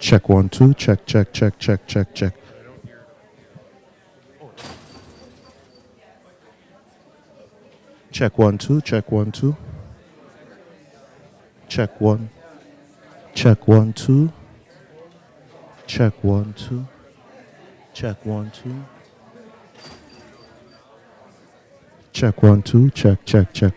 Check one, two. Check, check, check, check, check, check. Check one, two. Check one, two. Check one. Check one, two. Check one, two. Check one, two. Check one, two. Check, check, check.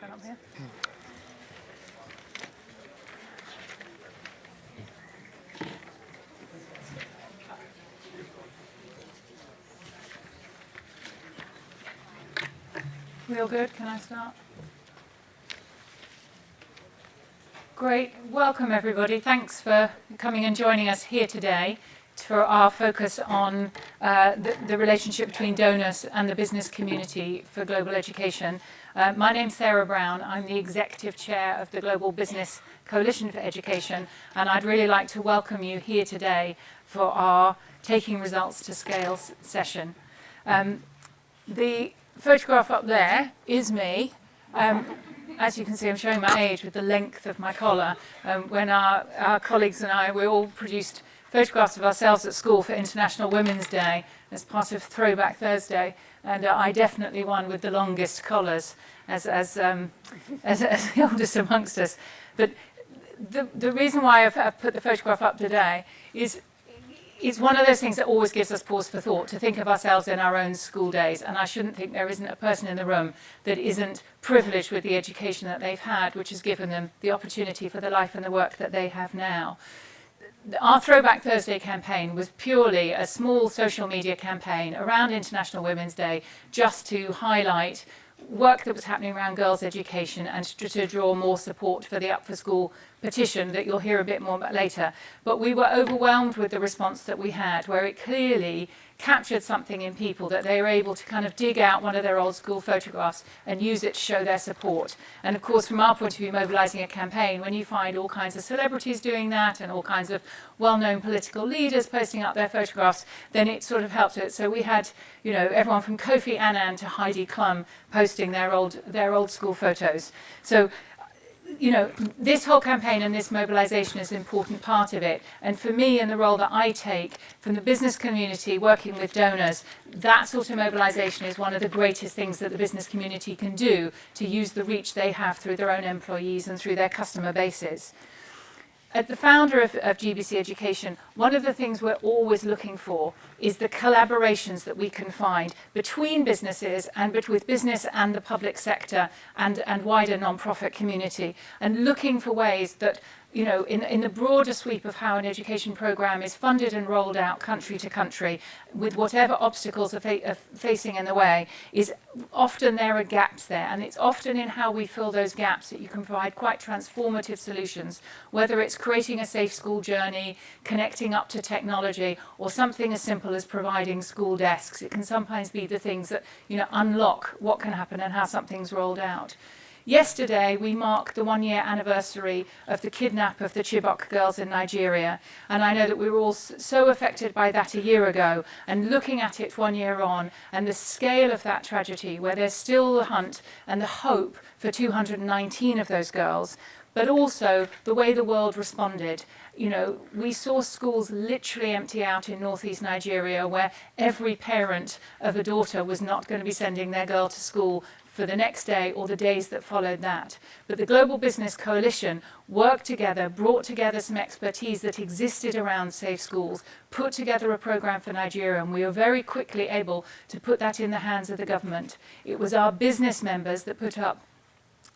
Stand up here. We all good? Can I start? Great. Welcome, everybody. Thanks for coming and joining us here today for our focus on the relationship between donors and the business community for global education. My name's Sarah Brown. I'm the Executive Chair of the Global Business Coalition for Education, and I'd really like to welcome you here today for our Taking Results to Scale session. The photograph up there is me. As you can see, I'm showing my age with the length of my collar. When our colleagues and we all produced photographs of ourselves at school for International Women's Day as part of Throwback Thursday, and I definitely won with the longest collars as the oldest amongst us. But the reason why I've put the photograph up today is it's one of those things that always gives us pause for thought, to think of ourselves in our own school days. And I shouldn't think there isn't a person in the room that isn't privileged with the education that they've had, which has given them the opportunity for the life and the work that they have now. Our Throwback Thursday campaign was purely a small social media campaign around International Women's Day, just to highlight work that was happening around girls' education and to draw more support for the Up for School petition that you'll hear a bit more about later. But we were overwhelmed with the response that we had, where it clearly captured something in people, that they were able to kind of dig out one of their old school photographs and use it to show their support. And of course, from our point of view, mobilising a campaign, when you find all kinds of celebrities doing that and all kinds of well-known political leaders posting up their photographs, then it sort of helped it. So we had, everyone from Kofi Annan to Heidi Klum posting their old school photos. So this whole campaign and this mobilisation is an important part of it. And for me, in the role that I take from the business community, working with donors, that sort of mobilisation is one of the greatest things that the business community can do to use the reach they have through their own employees and through their customer bases. At the founder of GBC-Education, one of the things we're always looking for is the collaborations that we can find between businesses and with business and the public sector and wider non-profit community, and looking for ways that, in the broader sweep of how an education programme is funded and rolled out country to country, with whatever obstacles are facing in the way, is often there are gaps there. And it's often in how we fill those gaps that you can provide quite transformative solutions, whether it's creating a safe school journey, connecting up to technology, or something as simple as providing school desks. It can sometimes be the things that, unlock what can happen and how something's rolled out. Yesterday, we marked the 1-year anniversary of the kidnap of the Chibok girls in Nigeria. And I know that we were all so affected by that a year ago, and looking at it 1 year on, and the scale of that tragedy, where there's still the hunt and the hope for 219 of those girls, but also the way the world responded. We saw schools literally empty out in northeast Nigeria, where every parent of a daughter was not going to be sending their girl to school for the next day or the days that followed that. But the Global Business Coalition worked together, brought together some expertise that existed around safe schools, put together a programme for Nigeria, and we were very quickly able to put that in the hands of the government. It was our business members that put up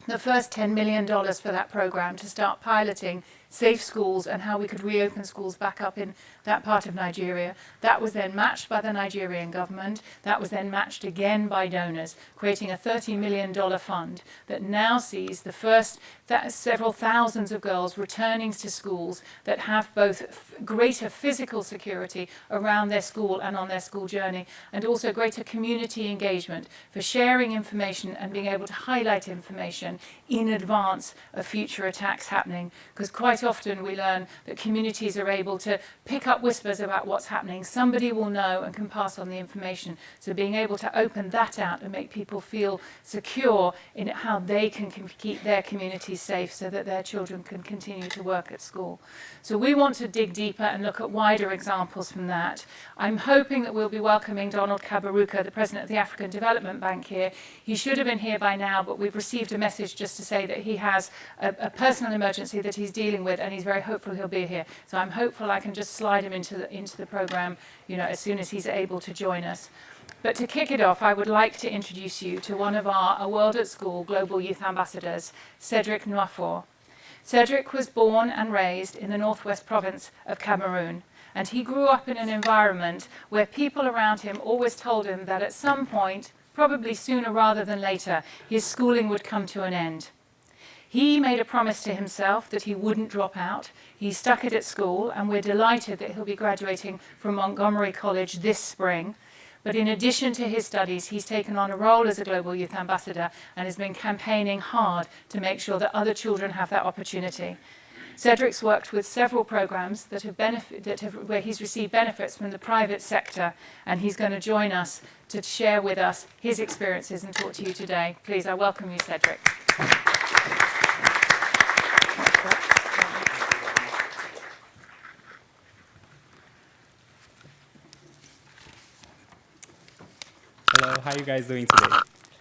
the first $10 million for that programme to start piloting safe schools and how we could reopen schools back up in that part of Nigeria. That was then matched by the Nigerian government. That was then matched again by donors, creating a $30 million fund that now sees the first several thousands of girls returning to schools that have both greater physical security around their school and on their school journey, and also greater community engagement for sharing information and being able to highlight information in advance of future attacks happening. Because quite often we learn that communities are able to pick up whispers about what's happening. Somebody will know and can pass on the information. So being able to open that out and make people feel secure in how they can keep their communities safe so that their children can continue to work at school. So we want to dig deeper and look at wider examples from that. I'm hoping that we'll be welcoming Donald Kaberuka, the President of the African Development Bank, here. He should have been here by now, but we've received a message just to say that he has a personal emergency that he's dealing with, and he's very hopeful he'll be here. So I'm hopeful I can just slide him into the programme, as soon as he's able to join us. But to kick it off, I would like to introduce you to one of our A World at School Global Youth Ambassadors, Cedric Nwafor. Cedric was born and raised in the northwest province of Cameroon, and he grew up in an environment where people around him always told him that at some point, probably sooner rather than later, his schooling would come to an end. He made a promise to himself that he wouldn't drop out. He stuck it at school, and we're delighted that he'll be graduating from Montgomery College this spring. But in addition to his studies, he's taken on a role as a Global Youth Ambassador and has been campaigning hard to make sure that other children have that opportunity. Cedric's worked with several programs where he's received benefits from the private sector, and he's going to join us to share with us his experiences and talk to you today. Please, I welcome you, Cedric. Hello, how are you guys doing today?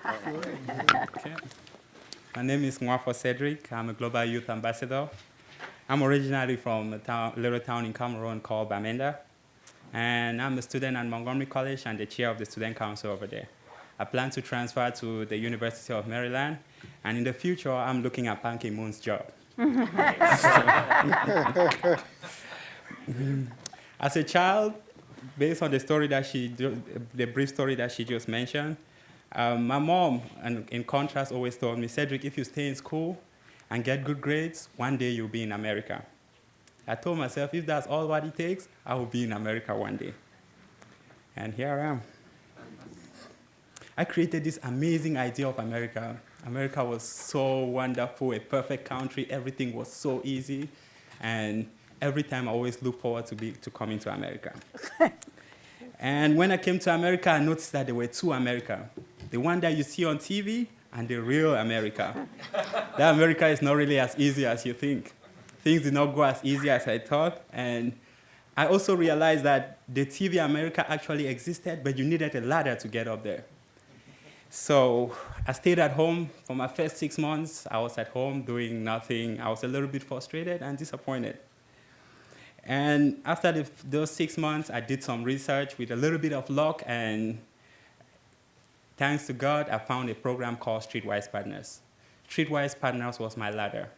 Okay. My name is Nwafor Cedric. I'm a Global Youth Ambassador. I'm originally from a little town in Cameroon called Bamenda, and I'm a student at Montgomery College and the chair of the student council over there. I plan to transfer to the University of Maryland, and in the future, I'm looking at Ban Ki-moon's job. As a child, based on the story that the brief story that she just mentioned, my mom, and in contrast, always told me, Cedric, if you stay in school and get good grades, one day you'll be in America. I told myself, if that's all what it takes, I will be in America one day. And here I am. I created this amazing idea of America. America was so wonderful, a perfect country, everything was so easy, and every time I always look forward to coming to America. And when I came to America, I noticed that there were two America. The one that you see on TV and the real America. That America is not really as easy as you think. Things did not go as easy as I thought. And I also realized that the TV America actually existed, but you needed a ladder to get up there. So I stayed at home for my first 6 months. I was at home doing nothing. I was a little bit frustrated and disappointed. And after those 6 months, I did some research with a little bit of luck, and thanks to God, I found a program called Streetwise Partners. Streetwise Partners was my ladder.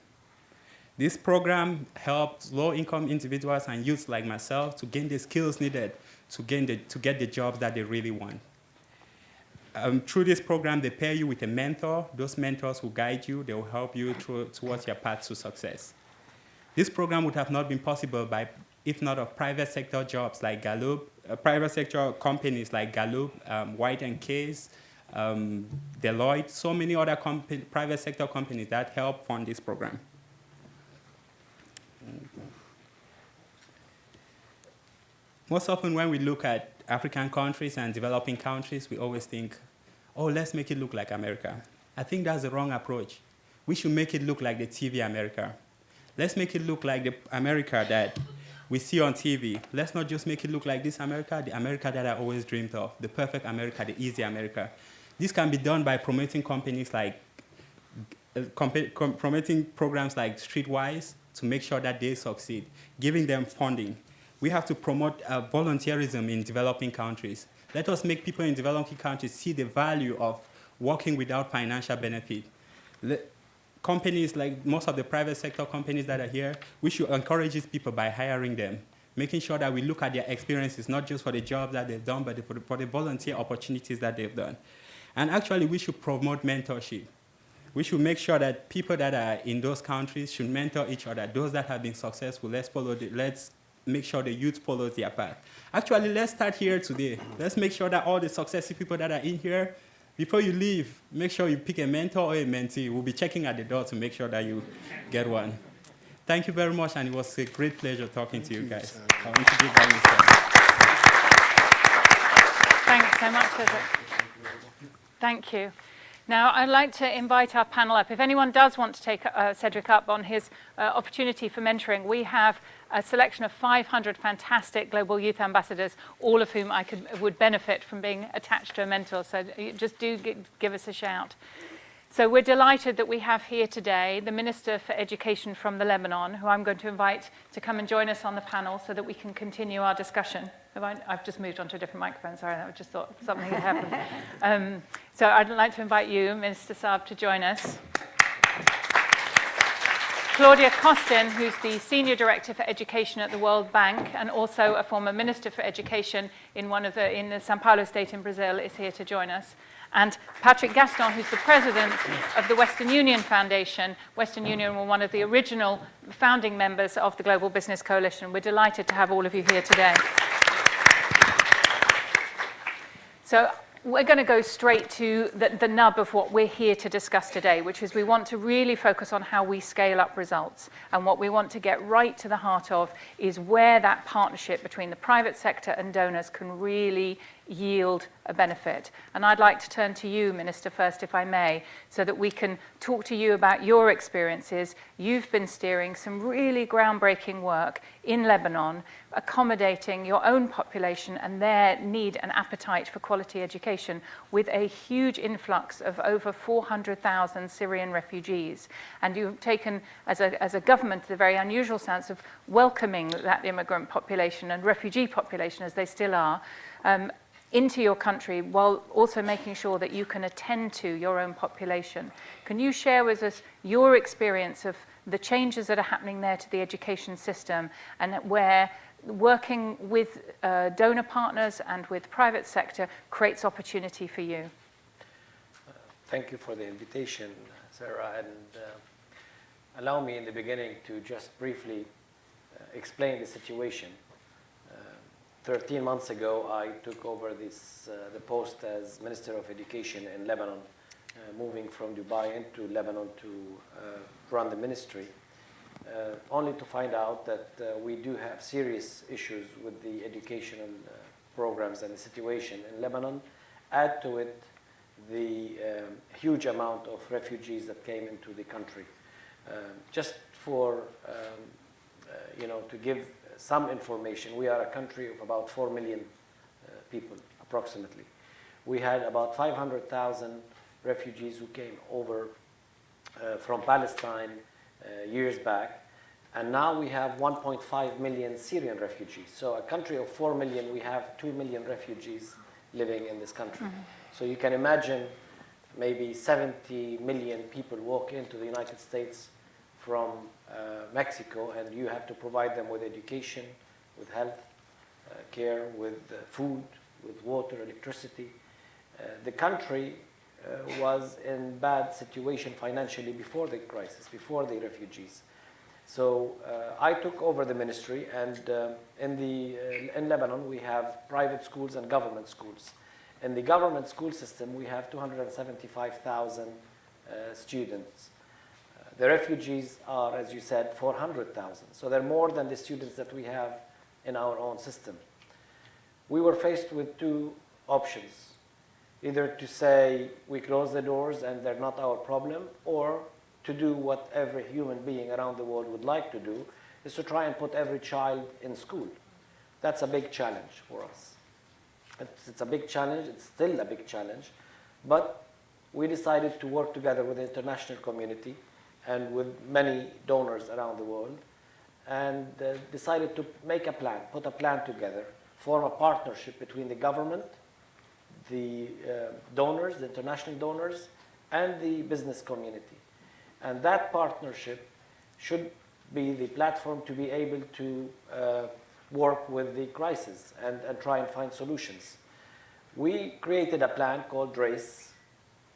This program helped low-income individuals and youths like myself to gain the skills needed to get the jobs that they really want. Through this program, they pair you with a mentor. Those mentors will guide you. They will help you towards your path to success. This program would have not been possible if not of private sector jobs like Gallup, private sector companies like Gallup, White & Case, Deloitte, so many other private sector companies that help fund this program. Most often when we look at African countries and developing countries, we always think, oh, let's make it look like America. I think that's the wrong approach. We should make it look like the TV America. Let's make it look like the America that we see on TV. Let's not just make it look like this America, the America that I always dreamed of, the perfect America, the easy America. This can be done by promoting companies like, promoting programs like Streetwise to make sure that they succeed, giving them funding. We have to promote volunteerism in developing countries. Let us make people in developing countries see the value of working without financial benefit. Companies like most of the private sector companies that are here, we should encourage these people by hiring them, making sure that we look at their experiences, not just for the jobs that they've done, but for the volunteer opportunities that they've done. And actually, we should promote mentorship. We should make sure that people that are in those countries should mentor each other. Those that have been successful, let's make sure the youth follows their path. Actually, let's start here today. Let's make sure that all the successful people that are in here, before you leave, make sure you pick a mentor or a mentee. We'll be checking at the door to make sure that you get one. Thank you very much, and it was a great pleasure talking to you guys. I want to give back this time. Thanks so much, Cedric. Thank you. Now, I'd like to invite our panel up. If anyone does want to take Cedric up on his opportunity for mentoring, we have a selection of 500 fantastic global youth ambassadors, all of whom would benefit from being attached to a mentor. So just do give us a shout. So we're delighted that we have here today the Minister for Education from the Lebanon, who I'm going to invite to come and join us on the panel so that we can continue our discussion. I've just moved on to a different microphone, sorry, I just thought something had happened. So I'd like to invite you, Minister Saab, to join us. Claudia Costin, who's the Senior Director for Education at the World Bank and also a former Minister for Education in the São Paulo state in Brazil, is here to join us. And Patrick Gaston, who's the president of the Western Union Foundation. Western Union were one of the original founding members of the Global Business Coalition. We're delighted to have all of you here today. So we're going to go straight to the nub of what we're here to discuss today, which is we want to really focus on how we scale up results. And what we want to get right to the heart of is where that partnership between the private sector and donors can really yield a benefit. And I'd like to turn to you, Minister, first, if I may, so that we can talk to you about your experiences. You've been steering some really groundbreaking work in Lebanon, accommodating your own population and their need and appetite for quality education with a huge influx of over 400,000 Syrian refugees. And you've taken, as a government, the very unusual stance of welcoming that immigrant population and refugee population, as they still are, into your country while also making sure that you can attend to your own population. Can you share with us your experience of the changes that are happening there to the education system and where working with donor partners and with private sector creates opportunity for you? Thank you for the invitation, Sarah, and allow me in the beginning to just briefly explain the situation. 13 months ago, I took over the post as Minister of Education in Lebanon, moving from Dubai into Lebanon to run the ministry, only to find out that we do have serious issues with the educational programs and the situation in Lebanon. Add to it the huge amount of refugees that came into the country. Just for, to give some information, we are a country of about 4 million people, approximately. We had about 500,000 refugees who came over from Palestine years back, and now we have 1.5 million Syrian refugees. So a country of 4 million, we have 2 million refugees living in this country. Mm-hmm. So you can imagine maybe 70 million people walk into the United States from Mexico, and you have to provide them with education, with health care, with food, with water, electricity. The country was in bad situation financially before the crisis, before the refugees. So I took over the ministry, and in Lebanon we have private schools and government schools. In the government school system we have 275,000 students. The refugees are, as you said, 400,000. So they're more than the students that we have in our own system. We were faced with two options: either to say we close the doors and they're not our problem, or to do what every human being around the world would like to do, is to try and put every child in school. That's a big challenge for us. It's a big challenge. It's still a big challenge. But we decided to work together with the international community and with many donors around the world, and decided to make a plan, put a plan together, form a partnership between the government, the donors, the international donors, and the business community. And that partnership should be the platform to be able to work with the crisis and try and find solutions. We created a plan called RACE,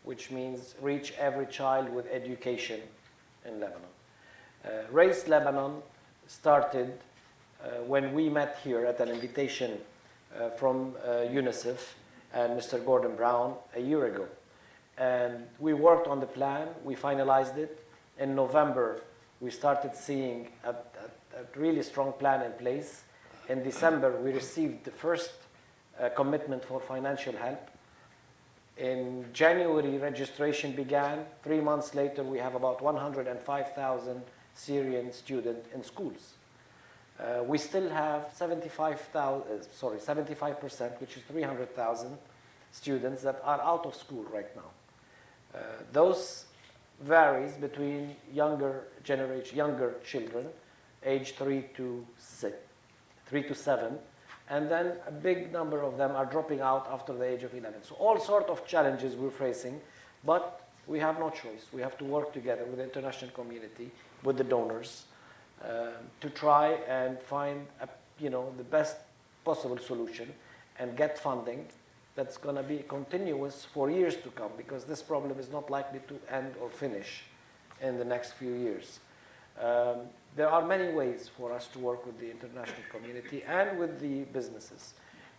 which means Reach Every Child with Education in Lebanon. RACE Lebanon started when we met here at an invitation from UNICEF and Mr. Gordon Brown a year ago. And we worked on the plan, we finalized it. In November, we started seeing a really strong plan in place. In December, we received the first commitment for financial help. In January, registration began. 3 months later, we have about 105,000 Syrian students in schools. We still have 75%, which is 300,000 students that are out of school right now. Those varies between younger generation, younger children, age 3 to 7, and then a big number of them are dropping out after the age of 11. So all sorts of challenges we're facing, but we have no choice. We have to work together with the international community, with the donors, to try and find the best possible solution and get funding that's going to be continuous for years to come, because this problem is not likely to end or finish in the next few years. There are many ways for us to work with the international community and with the businesses.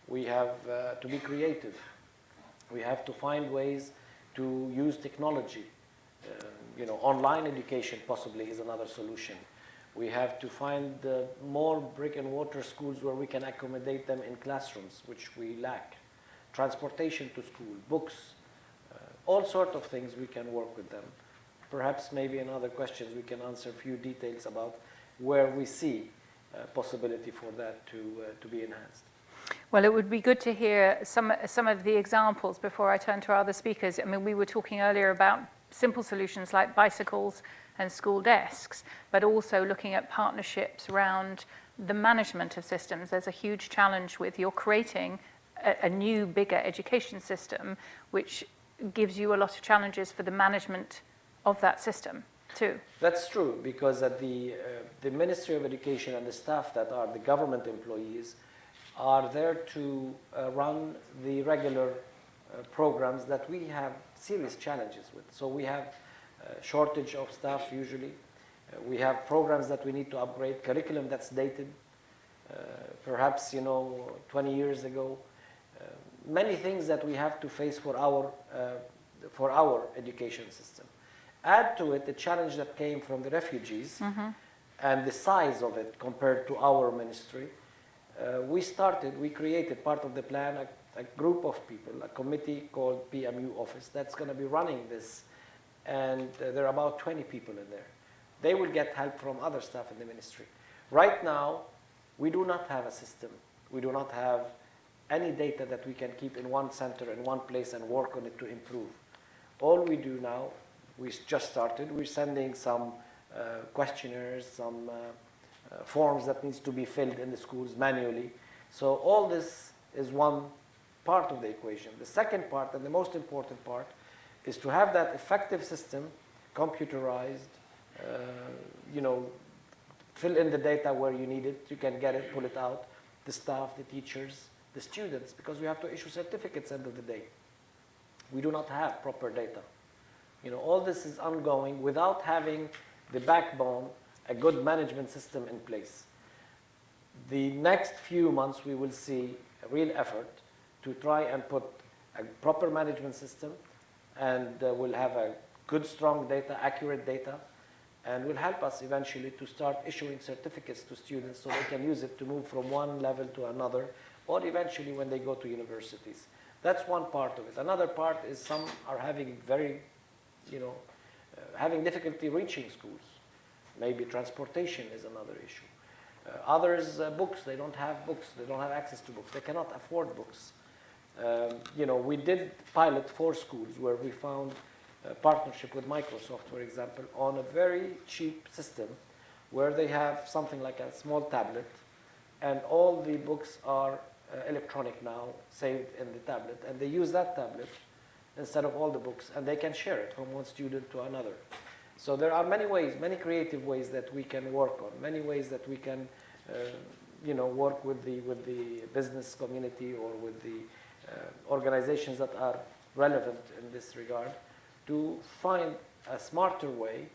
We have to be creative. We have to find ways to use technology. Online education possibly is another solution. We have to find more brick and mortar schools where we can accommodate them in classrooms, which we lack. Transportation to school, books, all sorts of things we can work with them. Perhaps maybe in other questions we can answer a few details about where we see possibility for that to be enhanced. Well, it would be good to hear some of the examples before I turn to our other speakers. I mean, we were talking earlier about simple solutions like bicycles and school desks, but also looking at partnerships around the management of systems. There's a huge challenge with you're creating a new, bigger education system, which gives you a lot of challenges for the management of that system too. That's true, because at the Ministry of Education and the staff that are the government employees are there to run the regular programs that we have serious challenges with. So we have shortage of staff usually. We have programs that we need to upgrade, curriculum that's dated, perhaps 20 years ago. Many things that we have to face for our education system. Add to it the challenge that came from the refugees and the size of it compared to our ministry. We created part of the plan, a group of people, a committee called PMU office that's going to be running this, and there are about 20 people in there. They will get help from other staff in the ministry. Right now, we do not have a system. We do not have any data that we can keep in one center, in one place, and work on it to improve. All we do now, we just started, we're sending some questionnaires, some forms that needs to be filled in the schools manually. So all this is one part of the equation. The second part, and the most important part, is to have that effective system, computerized, fill in the data where you need it, you can get it, pull it out, the staff, the teachers, the students, because we have to issue certificates end of the day. We do not have proper data. All this is ongoing without having the backbone, a good management system in place. The next few months we will see a real effort to try and put a proper management system, and we'll have a good, strong data, accurate data, and will help us eventually to start issuing certificates to students so they can use it to move from one level to another, or eventually when they go to universities. That's one part of it. Another part is some are having having difficulty reaching schools. Maybe transportation is another issue. Others, books, they don't have books. They don't have access to books. They cannot afford books. We did pilot 4 schools where we found a partnership with Microsoft, for example, on a very cheap system where they have something like a small tablet, and all the books are electronic now, saved in the tablet, and they use that tablet instead of all the books, and they can share it from one student to another. So there are many ways, many creative ways that we can work on, many ways that we can work with the business community or with the organizations that are relevant in this regard to find a smarter way,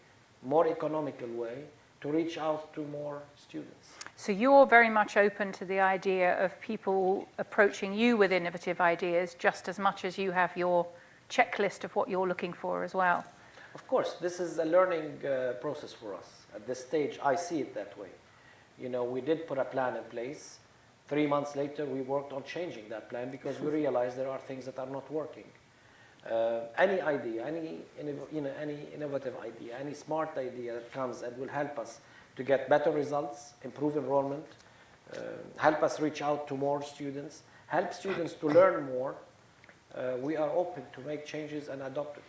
more economical way to reach out to more students. So you're very much open to the idea of people approaching you with innovative ideas just as much as you have your checklist of what you're looking for as well. Of course, this is a learning process for us. At this stage, I see it that way. We did put a plan in place. 3 months later, we worked on changing that plan because we realized there are things that are not working. Any idea, any innovative idea, any smart idea that comes and will help us to get better results, improve enrollment, help us reach out to more students, help students to learn more, we are open to make changes and adopt it.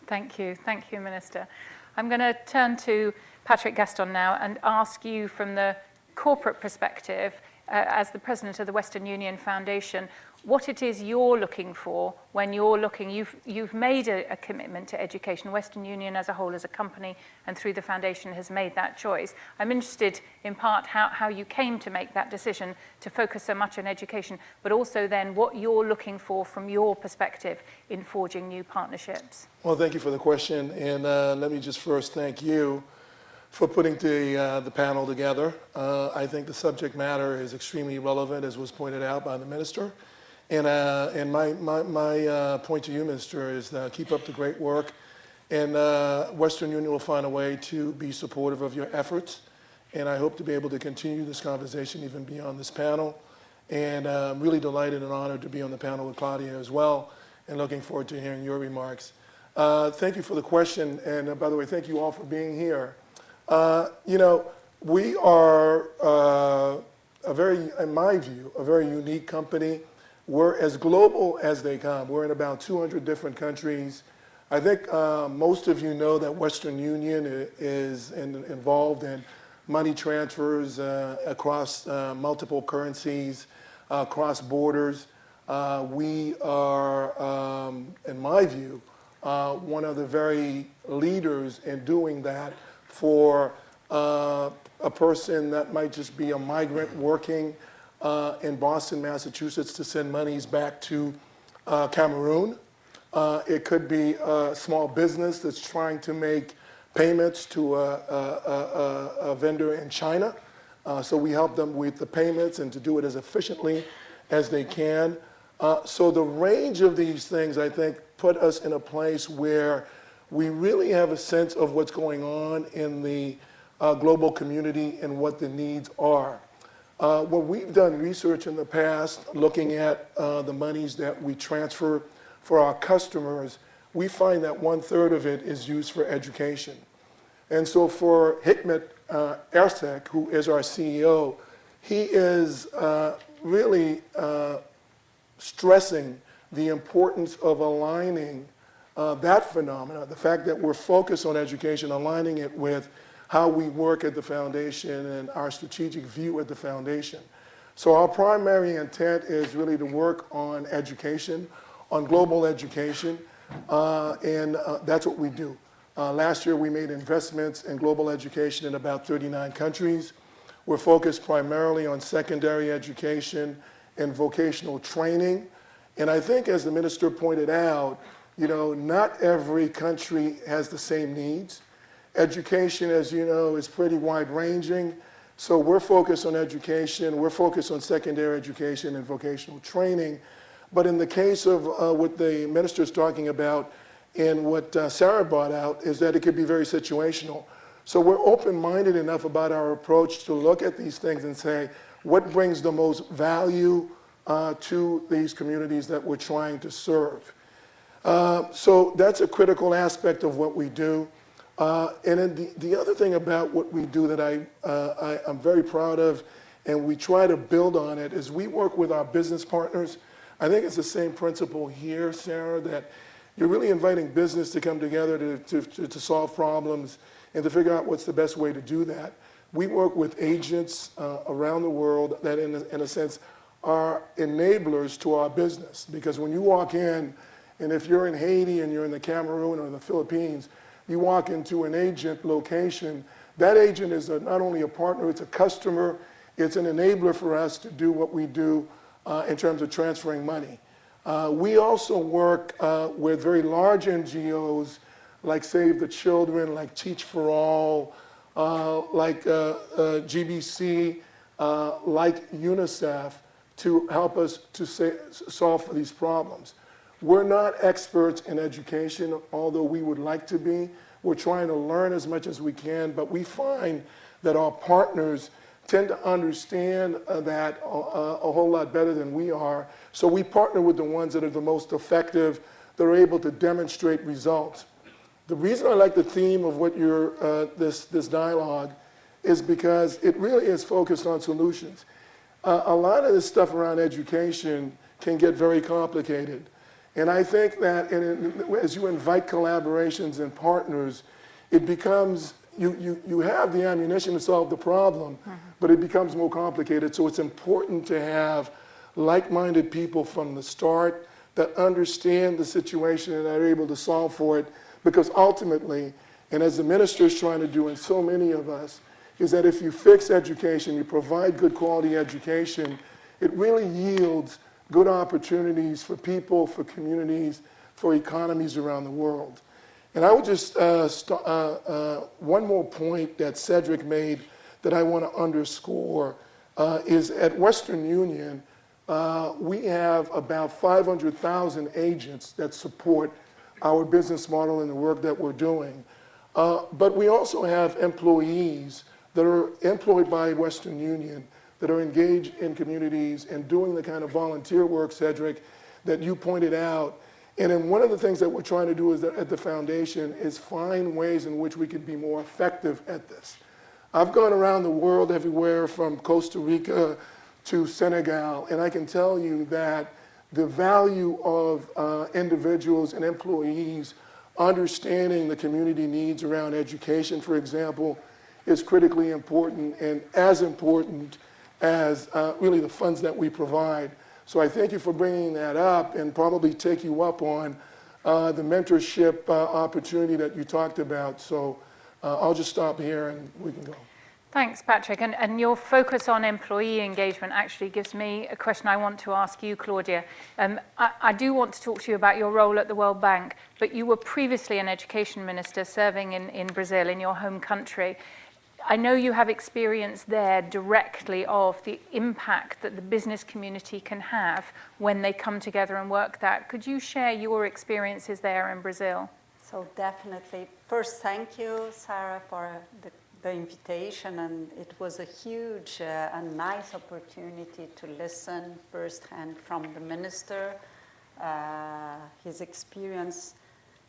Thank you, Minister. I'm going to turn to Patrick Gaston now and ask you from the corporate perspective, as the President of the Western Union Foundation, what it is you're looking for when you're looking. You've made a commitment to education. Western Union as a whole, as a company, and through the foundation has made that choice. I'm interested in part how you came to make that decision to focus so much on education, but also then what you're looking for from your perspective in forging new partnerships. Well, thank you for the question, and let me just first thank you for putting the panel together. I think the subject matter is extremely relevant, as was pointed out by the Minister. And my point to you, Minister, is keep up the great work. And Western Union will find a way to be supportive of your efforts. And I hope to be able to continue this conversation even beyond this panel. And I'm really delighted and honored to be on the panel with Claudia as well, and looking forward to hearing your remarks. Thank you for the question. And by the way, thank you all for being here. You know, we are in my view, a very unique company. We're as global as they come. We're in about 200 different countries. I think most of you know that Western Union is involved in money transfers across multiple currencies, across borders. We are, in my view, one of the very leaders in doing that for a person that might just be a migrant working in Boston, Massachusetts, to send monies back to Cameroon. It could be a small business that's trying to make payments to a vendor in China. So we help them with the payments and to do it as efficiently as they can. So the range of these things, I think, put us in a place where we really have a sense of what's going on in the global community and what the needs are. When we've done research in the past, looking at the monies that we transfer for our customers, we find that 1/3 of it is used for education. And so for Hikmet Ersek, who is our CEO, he is really stressing the importance of aligning that phenomena, the fact that we're focused on education, aligning it with how we work at the foundation and our strategic view at the foundation. So our primary intent is really to work on education, on global education, and that's what we do. Last year we made investments in global education in about 39 countries. We're focused primarily on secondary education and vocational training. And I think, as the Minister pointed out, you know, not every country has the same needs. Education, as you know, is pretty wide-ranging. So we're focused on education, we're focused on secondary education and vocational training. But in the case of what the Minister's talking about and what Sarah brought out, is that it could be very situational. So we're open-minded enough about our approach to look at these things and say, what brings the most value to these communities that we're trying to serve? So that's a critical aspect of what we do. And then the other thing about what we do that I'm very proud of, and we try to build on it, is we work with our business partners. I think it's the same principle here, Sarah, that you're really inviting business to come together to solve problems and to figure out what's the best way to do that. We work with agents around the world that, in a sense, are enablers to our business. Because when you walk in, and if you're in Haiti and you're in the Cameroon or in the Philippines, you walk into an agent location, that agent is not only a partner, it's a customer, it's an enabler for us to do what we do in terms of transferring money. We also work with very large NGOs like Save the Children, like Teach for All, like GBC, like UNICEF, to help us to solve for these problems. We're not experts in education, although we would like to be. We're trying to learn as much as we can, but we find that our partners tend to understand that a whole lot better than we are. So we partner with the ones that are the most effective, that are able to demonstrate results. The reason I like the theme of what this dialogue is because it really is focused on solutions. A lot of this stuff around education can get very complicated. And I think that as you invite collaborations and partners, it becomes, you have the ammunition to solve the problem, but it becomes more complicated. So it's important to have like-minded people from the start that understand the situation and are able to solve for it, because ultimately, and as the minister is trying to do, and so many of us, is that if you fix education, you provide good quality education, it really yields good opportunities for people, for communities, for economies around the world. And I would just, one more point that Cedric made that I want to underscore is at Western Union, we have about 500,000 agents that support our business model and the work that we're doing. But we also have employees that are employed by Western Union that are engaged in communities and doing the kind of volunteer work, Cedric, that you pointed out. And then one of the things that we're trying to do is that at the foundation is find ways in which we could be more effective at this. I've gone around the world everywhere from Costa Rica to Senegal, and I can tell you that the value of individuals and employees understanding the community needs around education, for example, is critically important and as important as really the funds that we provide. So I thank you for bringing that up and probably take you up on the mentorship opportunity that you talked about. So I'll just stop here and we can go. Thanks, Patrick. And your focus on employee engagement actually gives me a question I want to ask you, Claudia. I do want to talk to you about your role at the World Bank, but you were previously an education minister serving in Brazil, in your home country. I know you have experience there directly of the impact that the business community can have when they come together and work that. Could you share your experiences there in Brazil? So definitely. First, thank you, Sarah, for the invitation, and it was a huge and nice opportunity to listen firsthand from the minister, his experience,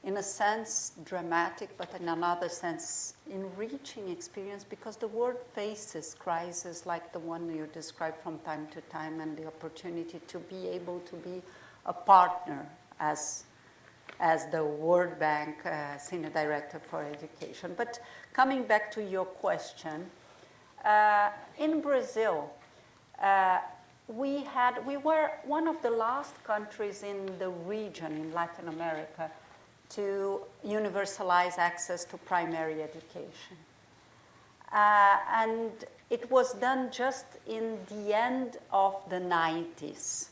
in a sense dramatic, but in another sense enriching experience, because the world faces crises like the one you described from time to time, and the opportunity to be able to be a partner as the World Bank Senior Director for Education. But coming back to your question, in Brazil, we were one of the last countries in the region, in Latin America, to universalize access to primary education. And it was done just in the end of the 90s.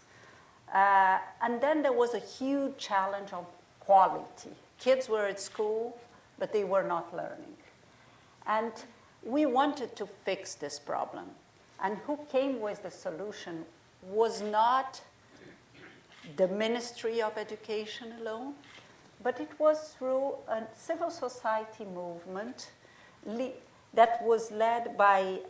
And then there was a huge challenge of quality. Kids were at school, but they were not learning. And we wanted to fix this problem. And who came with the solution was not the Ministry of Education alone, but it was through a civil society movement that was led by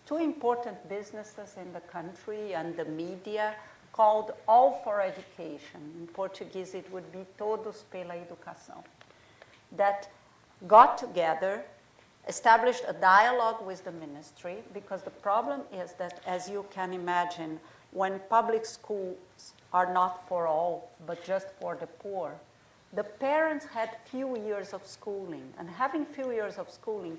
two important businesses in the country and the media, called All for Education. In Portuguese, it would be Todos pela Educação. That got together, established a dialogue with the ministry, because the problem is that, as you can imagine, when public schools are not for all, but just for the poor, the parents had few years of schooling, and having few years of schooling,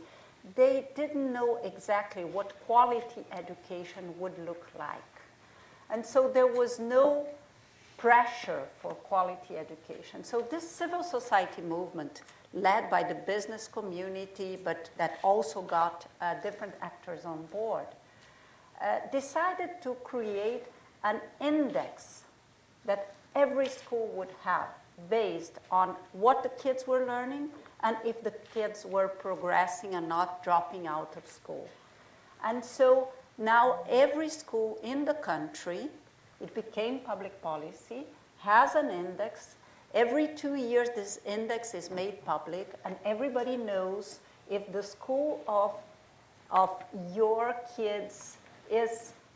they didn't know exactly what quality education would look like. And so there was no pressure for quality education. So this civil society movement, led by the business community, but that also got different actors on board, decided to create an index that every school would have, based on what the kids were learning and if the kids were progressing and not dropping out of school. And so now every school in the country, it became public policy, has an index. Every 2 years this index is made public, and everybody knows if the school of your kids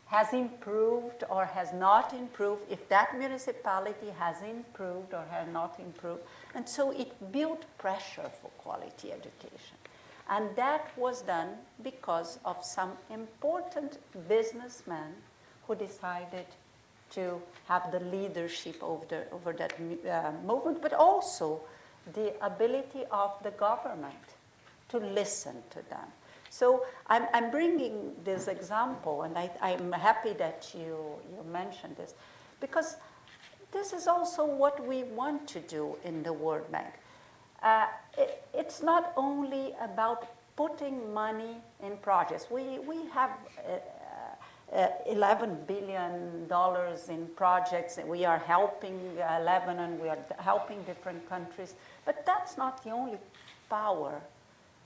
has improved or has not improved, if that municipality has improved or has not improved. And so it built pressure for quality education. And that was done because of some important businessmen who decided to have the leadership over that movement, but also the ability of the government to listen to them. So I'm bringing this example, and I'm happy that you mentioned this, because this is also what we want to do in the World Bank. It's not only about putting money in projects. We have $11 billion in projects. We are helping Lebanon, we are helping different countries, but that's not the only power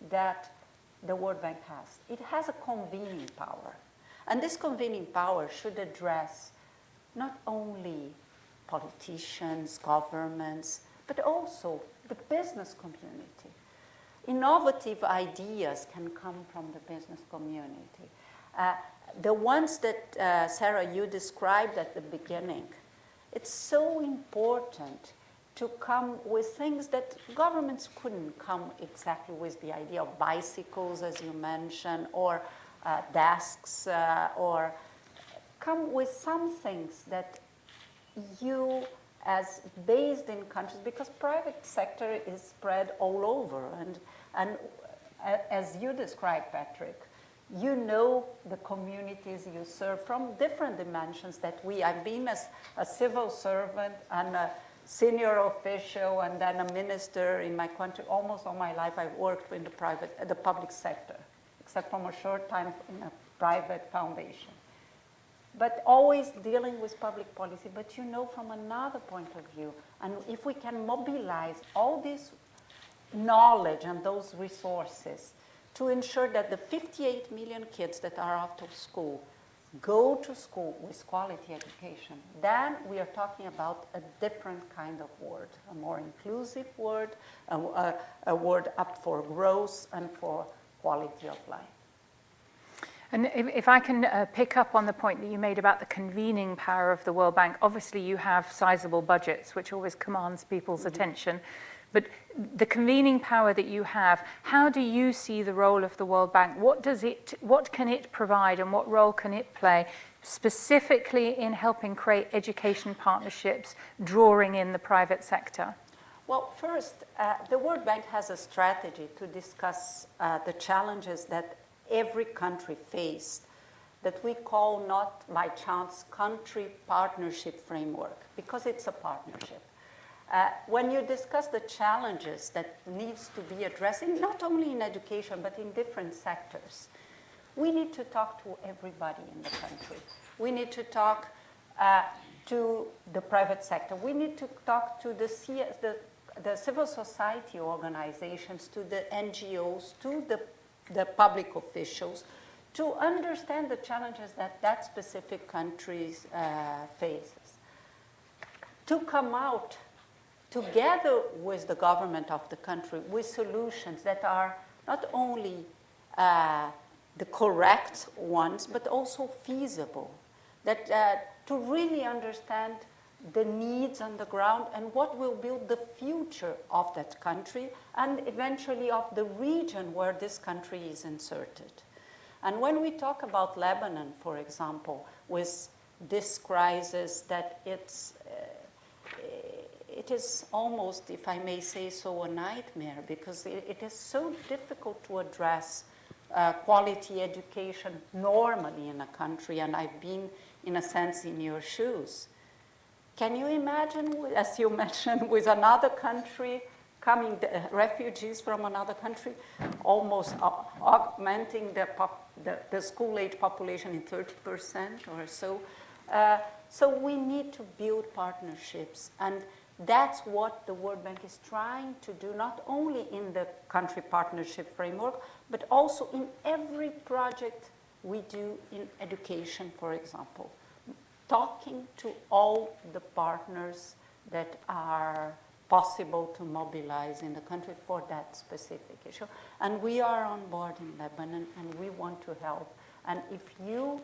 that the World Bank has. It has a convening power. And this convening power should address not only politicians, governments, but also the business community. Innovative ideas can come from the business community. The ones that, Sarah, you described at the beginning, it's so important to come with things that governments couldn't come exactly with the idea of bicycles, as you mentioned, or desks, or come with some things that you, as based in countries, because private sector is spread all over, and as you described, Patrick, you know the communities you serve from different dimensions that I've been as a civil servant and a senior official and then a minister in my country. Almost all my life I've worked in the public sector, except from a short time in a private foundation. But always dealing with public policy, but you know from another point of view. And if we can mobilize all this knowledge and those resources to ensure that the 58 million kids that are out of school go to school with quality education, then we are talking about a different kind of world, a more inclusive world, a world up for growth and for quality of life. And if I can pick up on the point that you made about the convening power of the World Bank, obviously you have sizable budgets, which always commands people's attention. But the convening power that you have, how do you see the role of the World Bank? What can it provide and what role can it play specifically in helping create education partnerships, drawing in the private sector? Well, first, the World Bank has a strategy to discuss the challenges that every country faced, that we call not by chance country partnership framework, because it's a partnership. When you discuss the challenges that needs to be addressed, not only in education, but in different sectors, we need to talk to everybody in the country. We need to talk to the private sector. We need to talk to the civil society organizations, to the NGOs, to the public officials, to understand the challenges that specific country faces. To come out together with the government of the country with solutions that are not only the correct ones, but also feasible, that to really understand the needs on the ground and what will build the future of that country and eventually of the region where this country is inserted. And when we talk about Lebanon, for example, with this crisis that it is almost, if I may say so, a nightmare, because it is so difficult to address quality education normally in a country, and I've been, in a sense, in your shoes. Can you imagine, as you mentioned, with another country coming, refugees from another country, almost augmenting the school-age population in 30% or so? So we need to build partnerships, and that's what the World Bank is trying to do, not only in the country partnership framework, but also in every project we do in education, for example. Talking to all the partners that are possible to mobilize in the country for that specific issue. And we are on board in Lebanon, and we want to help. And if you,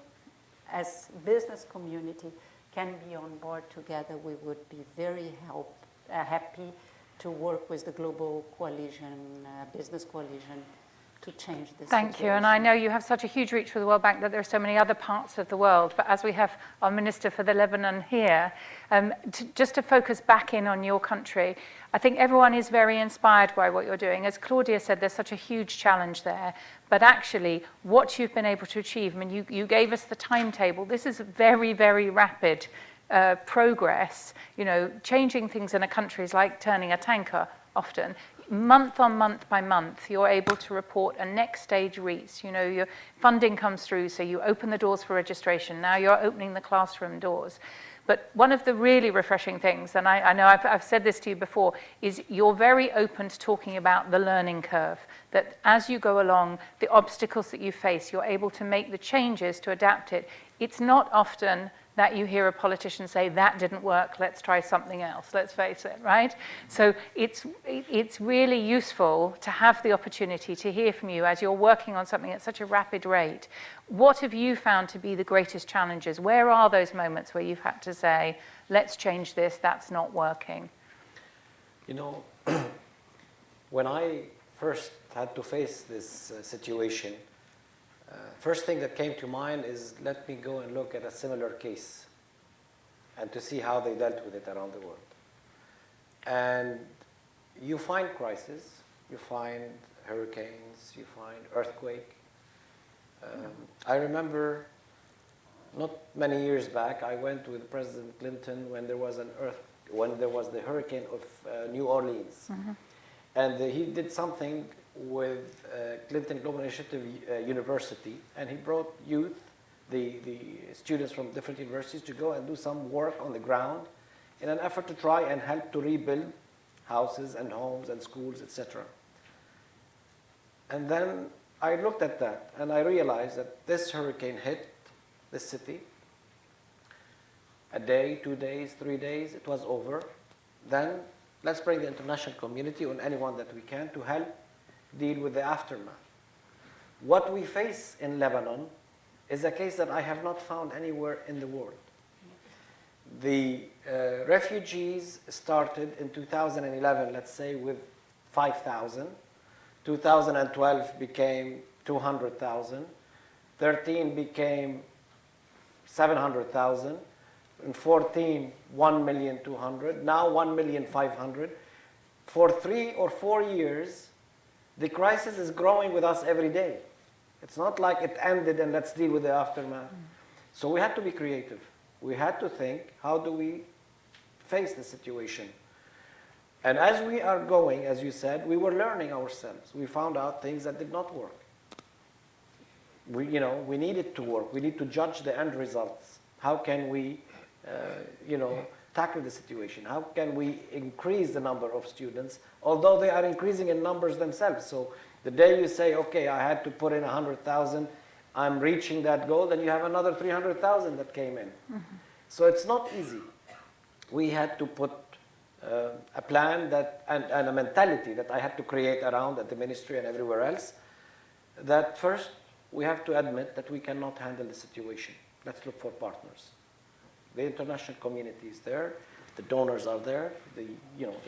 as business community, can be on board together, we would be very happy to work with the Global Coalition, Business Coalition, to change this Thank you. And I know you have such a huge reach with the World Bank that there are so many other parts of the world. But as we have our Minister for the Lebanon here, just to focus back in on your country, I think everyone is very inspired by what you're doing. As Claudia said, there's such a huge challenge there. But actually, what you've been able to achieve, I mean, you gave us the timetable. This is very, very rapid progress. You know, changing things in a country is like turning a tanker often. Month on month by month, you're able to report a next stage reach. You know, your funding comes through, so you open the doors for registration. Now you're opening the classroom doors. But one of the really refreshing things, and I know I've said this to you before, is you're very open to talking about the learning curve, that as you go along, the obstacles that you face, you're able to make the changes to adapt it. It's not often that you hear a politician say, that didn't work, let's try something else, let's face it, right? So it's really useful to have the opportunity to hear from you as you're working on something at such a rapid rate. What have you found to be the greatest challenges? Where are those moments where you've had to say, let's change this, that's not working? You know, when I first had to face this situation, first thing that came to mind is let me go and look at a similar case and to see how they dealt with it around the world. And you find crises, you find hurricanes, you find earthquake. I remember not many years back, I went with President Clinton when there was the hurricane of New Orleans. Mm-hmm. And he did something with Clinton Global Initiative University, and he brought youth, the students from different universities, to go and do some work on the ground in an effort to try and help to rebuild houses and homes and schools, etc. And then I looked at that and I realized that this hurricane hit the city. A day, 2 days, 3 days, it was over. Then let's bring the international community and anyone that we can to help deal with the aftermath. What we face in Lebanon is a case that I have not found anywhere in the world. The refugees started in 2011, let's say, with 5,000. 2012 became 200,000. 13 became 700,000. In 14, 1,200,000. Now 1,500,000. For 3 or 4 years, the crisis is growing with us every day. It's not like it ended and let's deal with the aftermath. So we had to be creative. We had to think, how do we face the situation? And as we are going, as you said, we were learning ourselves. We found out things that did not work. We needed to work. We need to judge the end results. How can we, tackle the situation? How can we increase the number of students, although they are increasing in numbers themselves? So the day you say, okay, I had to put in 100,000, I'm reaching that goal, then you have another 300,000 that came in. Mm-hmm. So it's not easy. We had to put a plan and a mentality that I had to create around at the ministry and everywhere else, that first we have to admit that we cannot handle the situation. Let's look for partners. The international community is there, the donors are there, the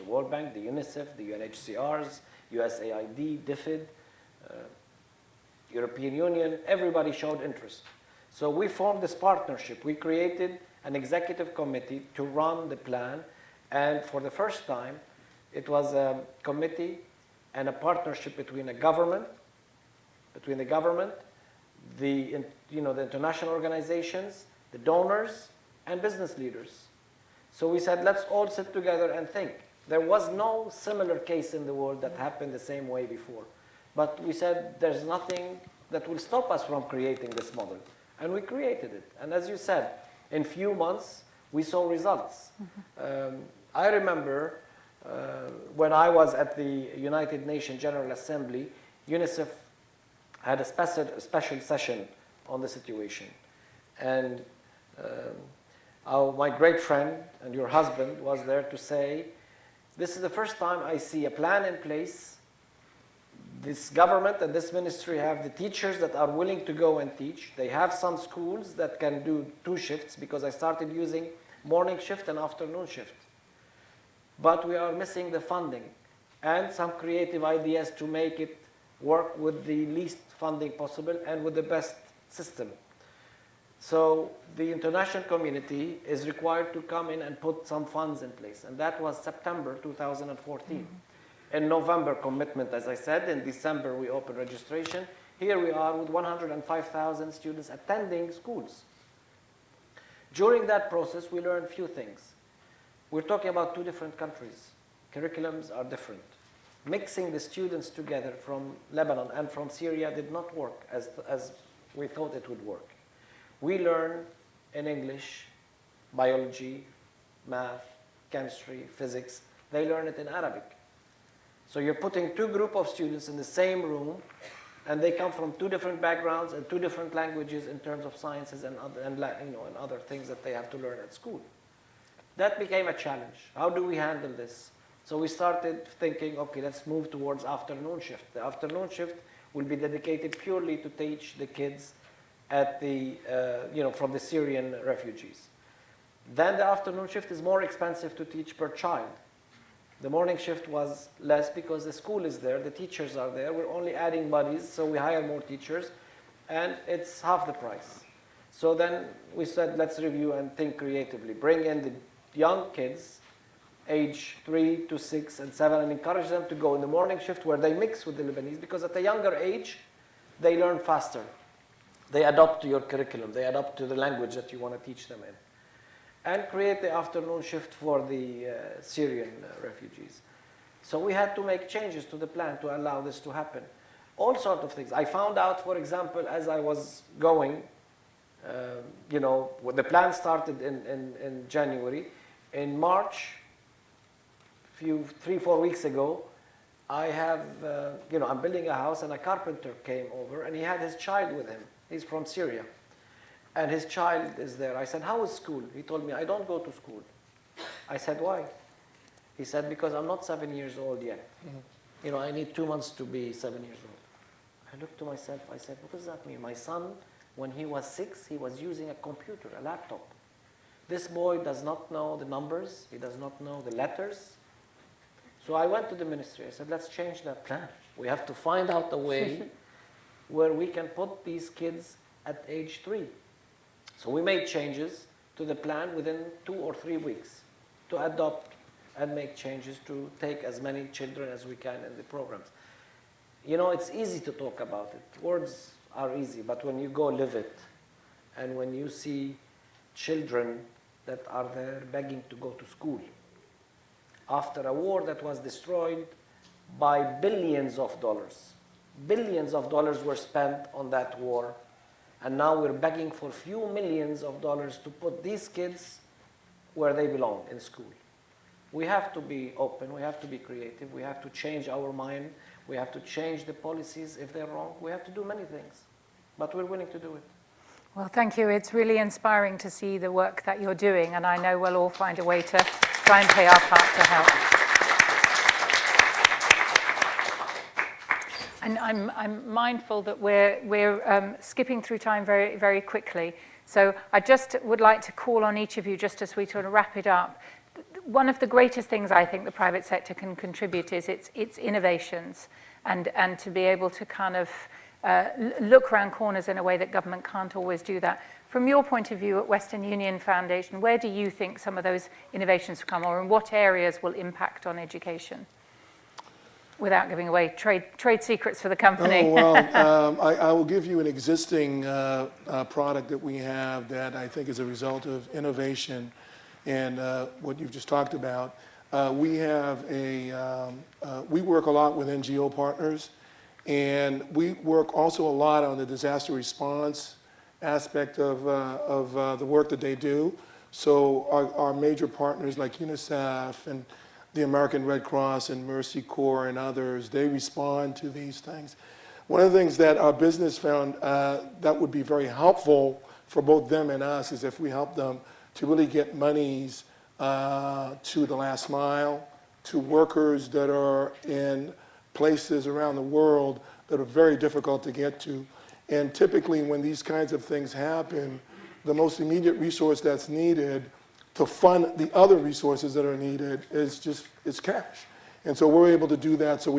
World Bank, the UNICEF, the UNHCRs, USAID, DFID, European Union, everybody showed interest. So we formed this partnership. We created an executive committee to run the plan, and for the first time, it was a committee and a partnership between the government, the international organizations, the donors, and business leaders. So we said, let's all sit together and think. There was no similar case in the world that happened the same way before. But we said, there's nothing that will stop us from creating this model. And we created it. And as you said, in few months, we saw results. Mm-hmm. I remember when I was at the United Nations General Assembly, UNICEF had a special session on the situation. And my great friend and your husband was there to say, this is the first time I see a plan in place. This government and this ministry have the teachers that are willing to go and teach. They have some schools that can do 2 shifts, because I started using morning shift and afternoon shift. But we are missing the funding and some creative ideas to make it work with the least funding possible and with the best system. So the international community is required to come in and put some funds in place, and that was September 2014. In November, commitment, as I said. In December, we opened registration. Here we are with 105,000 students attending schools. During that process, we learned a few things. We're talking about two different countries. Curriculums are different. Mixing the students together from Lebanon and from Syria did not work as we thought it would work. We learn in English, biology, math, chemistry, physics. They learn it in Arabic. So you're putting two groups of students in the same room, and they come from two different backgrounds and two different languages in terms of sciences and other things that they have to learn at school. That became a challenge. How do we handle this? So we started thinking, okay, let's move towards afternoon shift. The afternoon shift will be dedicated purely to teach the kids at the, from the Syrian refugees. Then the afternoon shift is more expensive to teach per child. The morning shift was less because the school is there, the teachers are there. We're only adding bodies, so we hire more teachers, and it's half the price. So then we said, let's review and think creatively. Bring in the young kids, age 3 to 6 and 7, and encourage them to go in the morning shift where they mix with the Lebanese, because at a younger age, they learn faster. They adapt to your curriculum. They adapt to the language that you want to teach them in. And create the afternoon shift for the Syrian refugees. So we had to make changes to the plan to allow this to happen. All sorts of things. I found out, for example, as I was going, when the plan started in January, in March, 3-4 weeks ago, I have, I'm building a house, and a carpenter came over, and he had his child with him. He's from Syria. And his child is there. I said, how is school? He told me, I don't go to school. I said, why? He said, because I'm not 7 years old yet. Mm-hmm. I need 2 months to be 7 years old. I looked to myself, I said, what does that mean? My son, when he was 6, he was using a computer, a laptop. This boy does not know the numbers. He does not know the letters. So I went to the ministry. I said, let's change that plan. We have to find out a way where we can put these kids at age 3. So we made changes to the plan within 2 or 3 weeks to adopt and make changes to take as many children as we can in the programs. It's easy to talk about it. Words are easy, but when you go live it, and when you see children that are there begging to go to school, after a war that was destroyed by billions of dollars were spent on that war, and now we're begging for few millions of dollars to put these kids where they belong, in school. We have to be open, we have to be creative, we have to change our mind, we have to change the policies if they're wrong. We have to do many things, but we're willing to do it. Well, thank you. It's really inspiring to see the work that you're doing, and I know we'll all find a way to try and play our part to help. And I'm mindful that we're skipping through time very, very quickly. So I just would like to call on each of you, just as we sort of wrap it up. One of the greatest things I think the private sector can contribute is its innovations, and to be able to kind of look around corners in a way that government can't always do that. From your point of view at Western Union Foundation, where do you think some of those innovations come, or in what areas will impact on education? Without giving away trade secrets for the company. Oh, well, I will give you an existing product that we have that I think is a result of innovation and what you've just talked about. We have we work a lot with NGO partners, and we work also a lot on the disaster response aspect of the work that they do. So our major partners like UNICEF and the American Red Cross and Mercy Corps and others, they respond to these things. One of the things that our business found that would be very helpful for both them and us is if we help them to really get monies to the last mile, to workers that are in places around the world that are very difficult to get to. And typically when these kinds of things happen, the most immediate resource that's needed to fund the other resources that are needed is cash. And so we're able to do that. So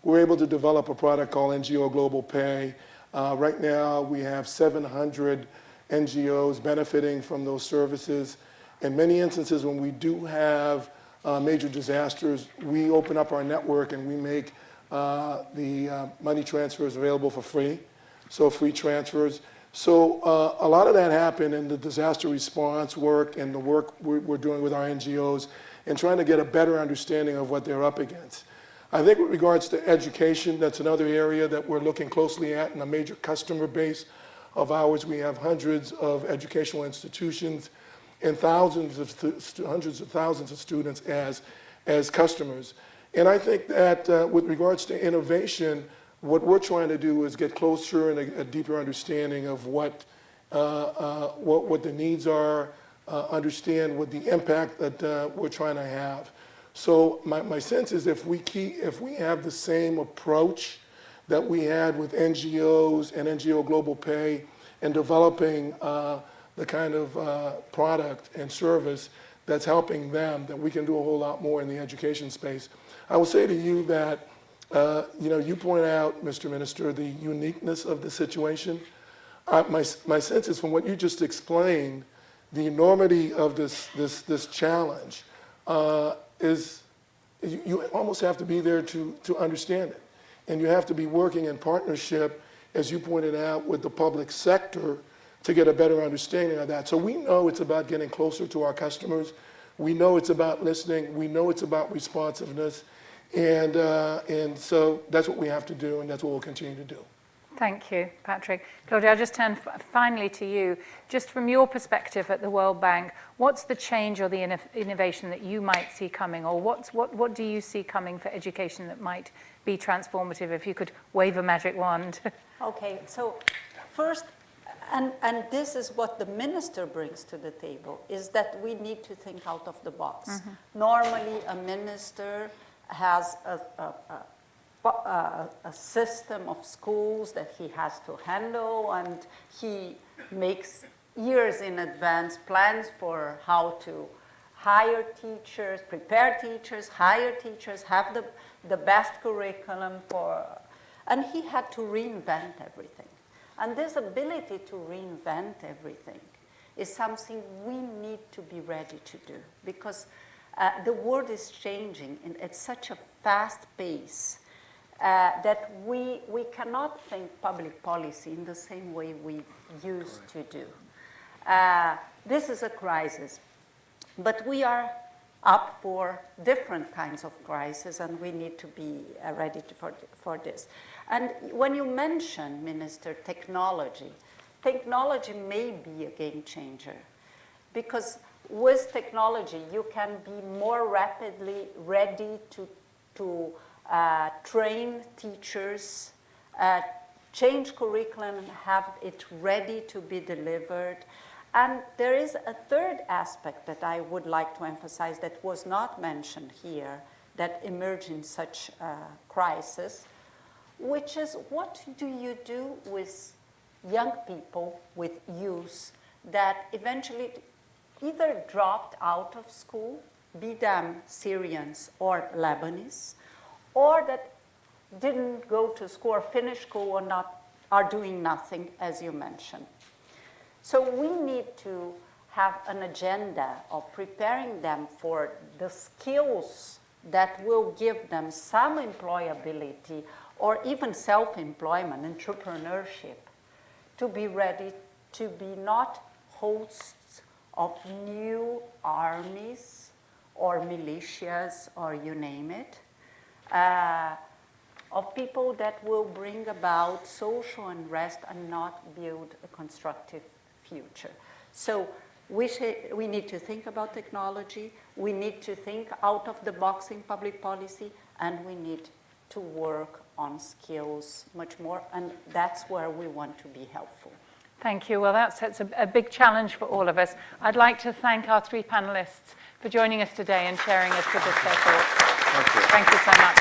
we're able to develop a product called NGO Global Pay. Right now, we have 700 NGOs benefiting from those services. In many instances, when we do have major disasters, we open up our network and we make the money transfers available for free, so free transfers. So a lot of that happened in the disaster response work and the work we're doing with our NGOs and trying to get a better understanding of what they're up against. I think with regards to education, that's another area that we're looking closely at in a major customer base of ours. We have hundreds of educational institutions and hundreds of thousands of students as customers. And I think that with regards to innovation, what we're trying to do is get closer and a deeper understanding of what the needs are, understand what the impact that we're trying to have. So my sense is if we have the same approach that we had with NGOs and NGO Global Pay and developing the kind of product and service that's helping them, then we can do a whole lot more in the education space. I will say to you that, you point out, Mr. Minister, the uniqueness of the situation. My sense is from what you just explained, the enormity of this challenge is you almost have to be there to understand it. And you have to be working in partnership, as you pointed out, with the public sector to get a better understanding of that. So we know it's about getting closer to our customers. We know it's about listening. We know it's about responsiveness. And so that's what we have to do, and that's what we'll continue to do. Thank you, Patrick. Claudia, I'll just turn finally to you. Just from your perspective at the World Bank, what's the change or the innovation that you might see coming, or what do you see coming for education that might be transformative, if you could wave a magic wand? Okay, so first, and this is what the minister brings to the table, is that we need to think out of the box. Mm-hmm. Normally, a minister has a system of schools that he has to handle, and he makes years in advance plans for how to hire teachers, prepare teachers, hire teachers, have the best curriculum and he had to reinvent everything. And this ability to reinvent everything is something we need to be ready to do, because the world is changing at such a fast pace that we cannot think public policy in the same way we used to do. This is a crisis, but we are up for different kinds of crises, and we need to be ready for this. And when you mention, Minister, technology may be a game changer, because with technology you can be more rapidly ready to train teachers, change curriculum and have it ready to be delivered. And there is a third aspect that I would like to emphasize that was not mentioned here, that emerged in such a crisis, which is what do you do with young people, with youth, that eventually either dropped out of school, be them Syrians or Lebanese, or that didn't go to school or finish school or are doing nothing, as you mentioned. So we need to have an agenda of preparing them for the skills that will give them some employability or even self-employment, entrepreneurship, to be ready to be not hosts of new armies or militias or you name it, of people that will bring about social unrest and not build a constructive future. So we need to think about technology, we need to think out of the box in public policy, and we need to work on skills much more, and that's where we want to be helpful. Thank you. Well, that sets a big challenge for all of us. I'd like to thank our three panelists for joining us today and sharing us with us their thoughts. Thank you. Thank you so much.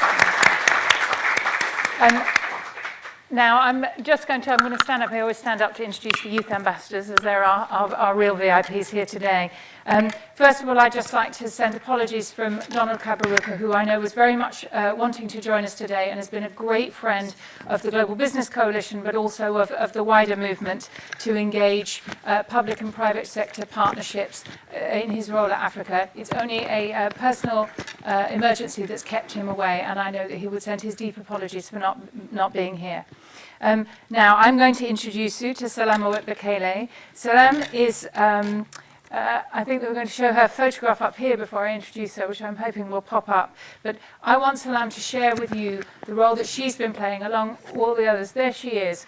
Now, I'm going to stand up. I always stand up to introduce the youth ambassadors, as they're our real VIPs here today. First of all, I'd just like to send apologies from Donald Kabaruka, who I know was very much wanting to join us today and has been a great friend of the Global Business Coalition, but also of the wider movement to engage public and private sector partnerships in his role at Africa. It's only a personal emergency that's kept him away, and I know that he would send his deep apologies for not being here. Now, I'm going to introduce you to Salam Bekele. Salam is, I think that we're going to show her photograph up here before I introduce her, which I'm hoping will pop up. But I want Salam to share with you the role that she's been playing along all the others. There she is.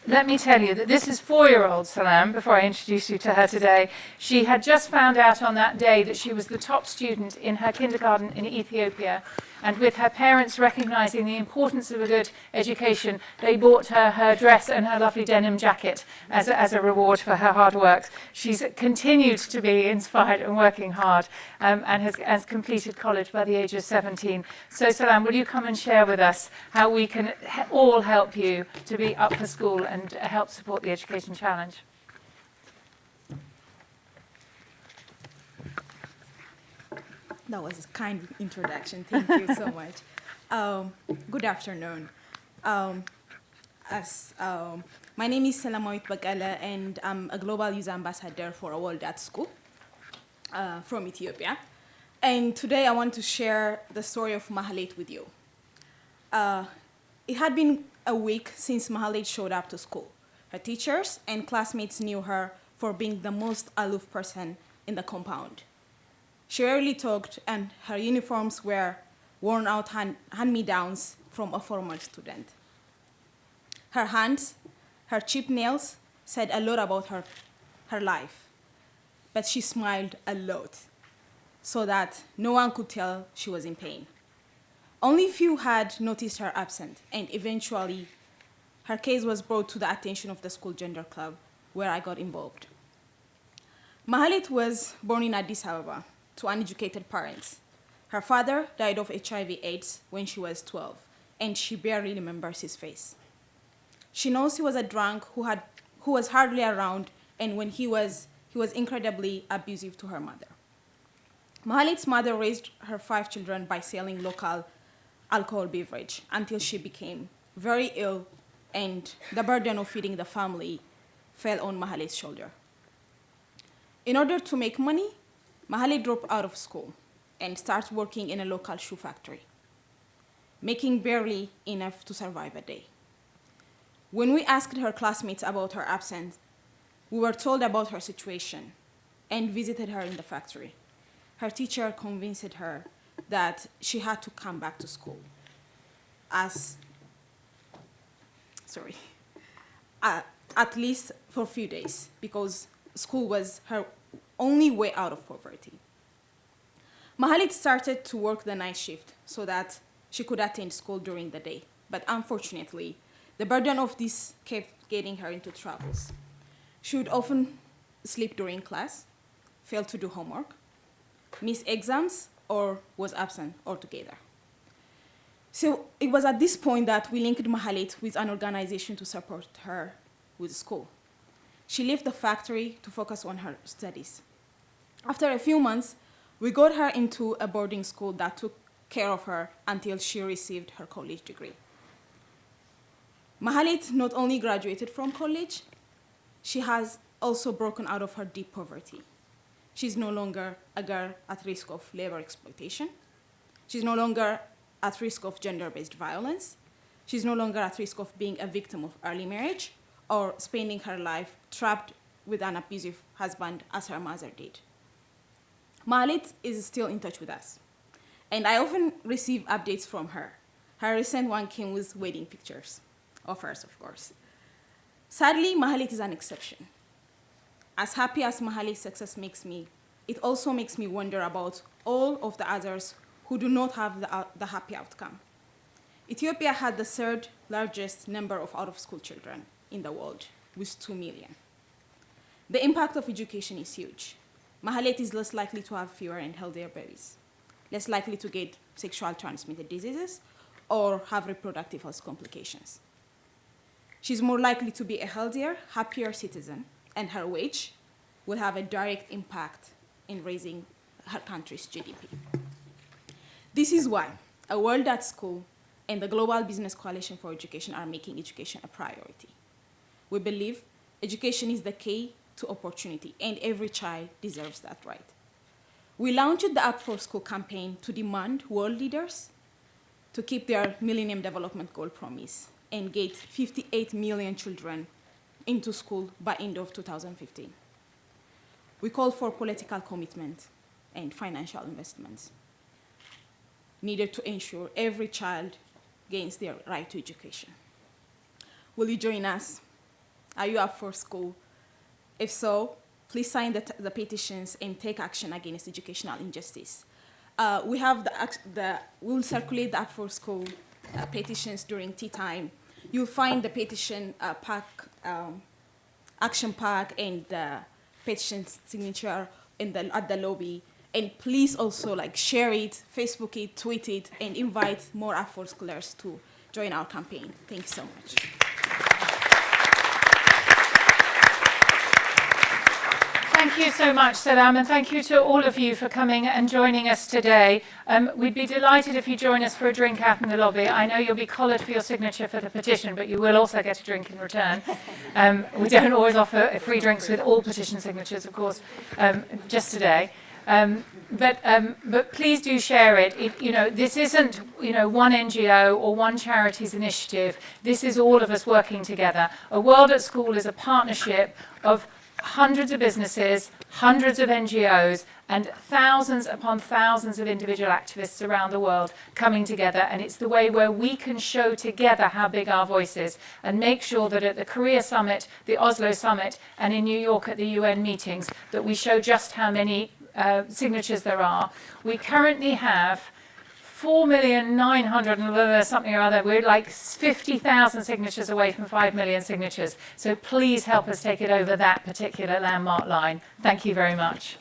Let me tell you that this is 4-year-old Salam, before I introduce you to her today. She had just found out on that day that she was the top student in her kindergarten in Ethiopia. And with her parents recognizing the importance of a good education, they bought her her dress and her lovely denim jacket as a reward for her hard work. She's continued to be inspired and working hard, and has completed college by the age of 17. So Salam, will you come and share with us how we can all help you to be up for school and help support the Education Challenge? That was a kind introduction. Thank you so much. Good afternoon. My name is Salamoit Bakala, and I'm a Global Youth Ambassador for A World at School from Ethiopia. And today I want to share the story of Mahalet with you. It had been a week since Mahalet showed up to school. Her teachers and classmates knew her for being the most aloof person in the compound. She rarely talked, and her uniforms were worn out hand-me-downs from a former student. Her hands, her cheap nails, said a lot about her life, but she smiled a lot so that no one could tell she was in pain. Only few had noticed her absent, and eventually her case was brought to the attention of the school gender club, where I got involved. Mahalet was born in Addis Ababa to uneducated parents. Her father died of HIV/AIDS when she was 12, and she barely remembers his face. She knows he was a drunk who was hardly around, and when he was incredibly abusive to her mother. Mahalet's mother raised her 5 children by selling local alcohol beverage until she became very ill, and the burden of feeding the family fell on Mahalet's shoulder. In order to make money, Mahalet dropped out of school and started working in a local shoe factory, making barely enough to survive a day. When we asked her classmates about her absence, we were told about her situation and visited her in the factory. Her teacher convinced her that she had to come back to school at least for a few days, because school was her only way out of poverty. Mahalet started to work the night shift so that she could attend school during the day, but unfortunately, the burden of this kept getting her into troubles. She would often sleep during class, fail to do homework, miss exams, or was absent altogether. So it was at this point that we linked Mahalet with an organization to support her with school. She left the factory to focus on her studies. After a few months, we got her into a boarding school that took care of her until she received her college degree. Mahalet not only graduated from college, she has also broken out of her deep poverty. She's no longer a girl at risk of labor exploitation. She's no longer at risk of gender-based violence. She's no longer at risk of being a victim of early marriage or spending her life trapped with an abusive husband as her mother did. Mahalet is still in touch with us, and I often receive updates from her. Her recent one came with wedding pictures of hers, of course. Sadly, Mahalet is an exception. As happy as Mahalet's success makes me, it also makes me wonder about all of the others who do not have the happy outcome. Ethiopia had the 3rd largest number of out-of-school children in the world, with 2 million. The impact of education is huge. Mahalet is less likely to have fewer and healthier babies, less likely to get sexual transmitted diseases, or have reproductive health complications. she's more likely to be a healthier, happier citizen, and her wage will have a direct impact in raising her country's GDP. This is why A World at School and the Global Business Coalition for Education are making education a priority. We believe education is the key to opportunity, and every child deserves that right. We launched the Up for School campaign to demand world leaders to keep their Millennium Development Goal promise and get 58 million children into school by end of 2015. We call for political commitment and financial investments needed to ensure every child gains their right to education. Will you join us? Are you up for school? If so, please sign the petitions and take action against educational injustice. We'll circulate the Up for School petitions during tea time. You'll find the petition action pack and the petition signature at the lobby. And please also share it, Facebook it, tweet it, and invite more Up for Schoolers to join our campaign. Thank you so much. Thank you so much, Salam, and thank you to all of you for coming and joining us today. We'd be delighted if you join us for a drink out in the lobby. I know you'll be collared for your signature for the petition, but you will also get a drink in return. We don't always offer free drinks with all petition signatures, of course, just today. But please do share it. This isn't one NGO or one charity's initiative. This is all of us working together. A World at School is a partnership of hundreds of businesses, hundreds of NGOs, and thousands upon thousands of individual activists around the world coming together. And it's the way where we can show together how big our voice is and make sure that at the Korea Summit, the Oslo Summit, and in New York at the UN meetings, that we show just how many signatures there are. We currently have 4,900,000 and something or other. We're 50,000 signatures away from 5 million signatures. So please help us take it over that particular landmark line. Thank you very much.